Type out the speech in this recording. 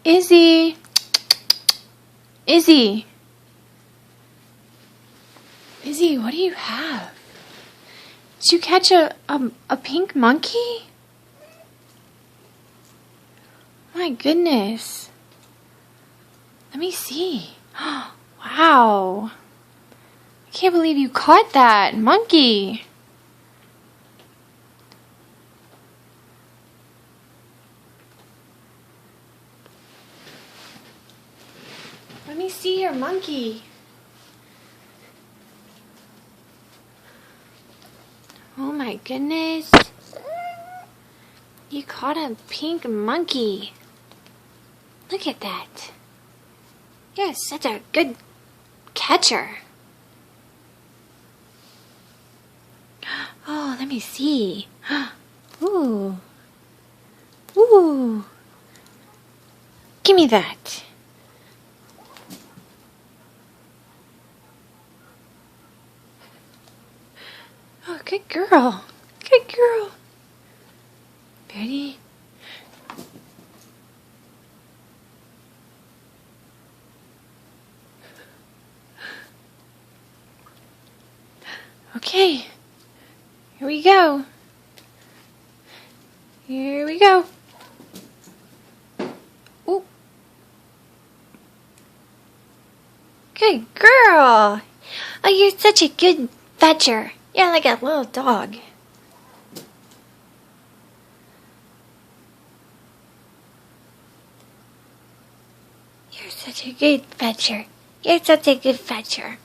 Izzy! Izzy! Izzy, what do you have? Did you catch a pink monkey? My goodness. Let me see. Wow. I can't believe you caught that monkey. Let me see your monkey. Oh my goodness. You caught a pink monkey. Look at that. You're such a good catcher. Oh, let me see. Ooh. Ooh. Give me that. Oh, good girl. Good girl. Ready? Okay. Here we go. Here we go. Ooh. Good girl. Oh, you're such a good fetcher. You're like a little dog. You're such a good fetcher. You're such a good fetcher.